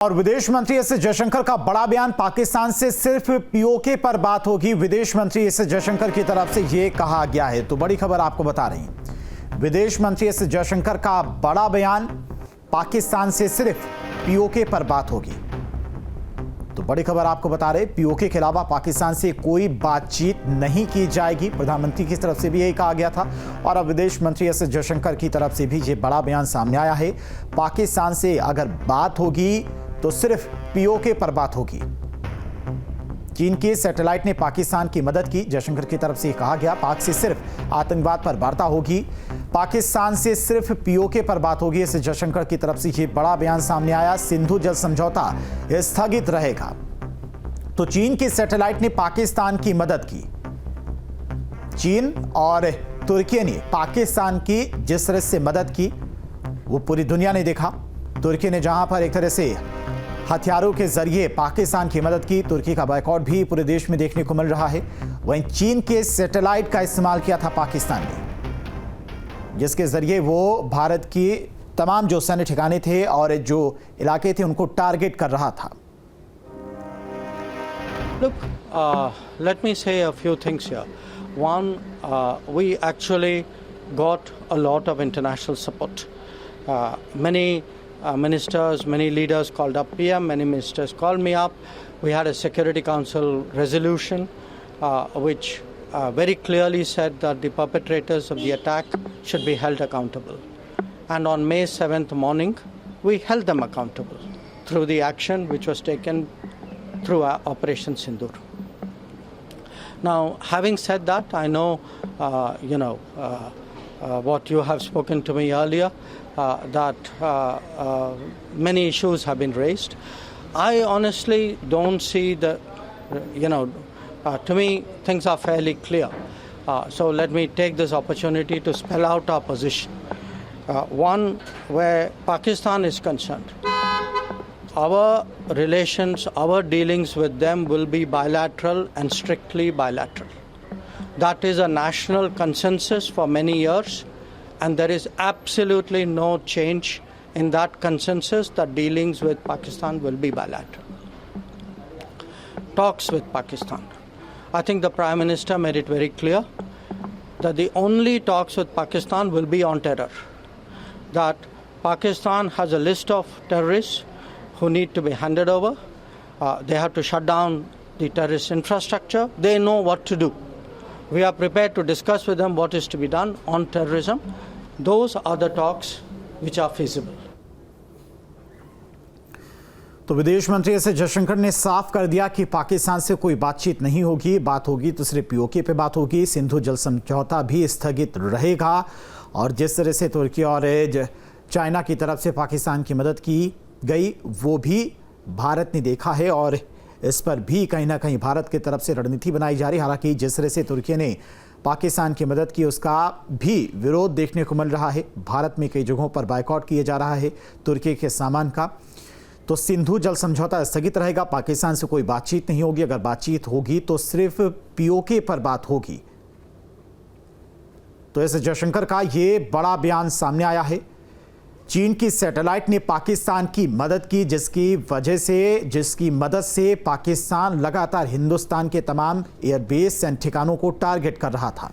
और विदेश मंत्री एस जयशंकर का बड़ा बयान, पाकिस्तान से सिर्फ पीओके पर बात होगी। विदेश मंत्री एस जयशंकर की तरफ से यह कहा गया है। तो बड़ी खबर आपको बता रही हैं, विदेश मंत्री एस जयशंकर का बड़ा बयान, पाकिस्तान से सिर्फ पीओके पर बात होगी। तो बड़ी खबर आपको बता रहे, पीओके के अलावा पाकिस्तान से कोई बातचीत नहीं की जाएगी। प्रधानमंत्री की तरफ से भी यही कहा गया था और अब विदेश मंत्री एस जयशंकर की तरफ से भी ये बड़ा बयान सामने आया है। पाकिस्तान से अगर बात होगी तो सिर्फ पीओके पर बात होगी। चीन के सैटेलाइट ने पाकिस्तान की मदद की, जयशंकर की तरफ से कहा गया। पाक से सिर्फ आतंकवाद पर वार्ता होगी, पाकिस्तान से सिर्फ पीओके पर बात होगी। इस जयशंकर की तरफ से यह बड़ा बयान सामने आया। सिंधु जल समझौता स्थगित रहेगा। तो चीन के सैटेलाइट ने पाकिस्तान की मदद की। चीन और तुर्की ने पाकिस्तान की जिस तरह से मदद की वो पूरी दुनिया ने देखा। तुर्की ने जहां पर एक तरह से हथियारों के जरिए पाकिस्तान की मदद की, तुर्की का बायकॉट भी पूरे देश में देखने को मिल रहा है। वहीं चीन के सैटेलाइट का इस्तेमाल किया था पाकिस्तान ने, जिसके जरिए वो भारत की तमाम जो सैन्य ठिकाने थे और जो इलाके थे उनको टारगेट कर रहा था। Look, let me say a few things here. One, we actually got a lot of international support. Many ministers, many leaders called up PM, many ministers called me up. We had a Security Council resolution which very clearly said that the perpetrators of the attack should be held accountable. And on May 7th morning, we held them accountable through the action which was taken through Operation Sindoor. Now, having said that, I know, what you have spoken to me earlier, that many issues have been raised. I honestly don't see the, to me, things are fairly clear. So let me take this opportunity to spell out our position. One, where Pakistan is concerned, our relations, our dealings with them will be bilateral and strictly bilateral. That is a national consensus for many years, and there is absolutely no change in that consensus that dealings with Pakistan will be bilateral. Talks with Pakistan. I think the Prime Minister made it very clear that the only talks with Pakistan will be on terror. That Pakistan has a list of terrorists who need to be handed over. They have to shut down the terrorist infrastructure. They know what to do. We are prepared to discuss with them what is to be done on terrorism. Those are the talks which are feasible. तो विदेश मंत्री S Jaishankar ने साफ कर दिया कि पाकिस्तान से कोई बातचीत नहीं होगी, बात होगी तो सिर्फ पीओके पे बात होगी। सिंधु जल समझौता भी स्थगित रहेगा। और जिस तरह से तुर्की और चाइना की तरफ से पाकिस्तान की मदद की गई वो भी भारत ने देखा है और इस पर भी कहीं ना कहीं भारत की तरफ से रणनीति बनाई जा रही। हालांकि जिस तरह से तुर्की ने पाकिस्तान की मदद की उसका भी विरोध देखने को मिल रहा है। भारत में कई जगहों पर बायकॉट किया जा रहा है तुर्की के सामान का। तो सिंधु जल समझौता स्थगित रहेगा, पाकिस्तान से कोई बातचीत नहीं होगी। अगर बातचीत होगी तो सिर्फ पीओके पर बात होगी। तो एस जयशंकर का ये बड़ा बयान सामने आया है। चीन की सैटेलाइट ने पाकिस्तान की मदद की, जिसकी मदद से पाकिस्तान लगातार हिंदुस्तान के तमाम एयरबेस एंड ठिकानों को टारगेट कर रहा था।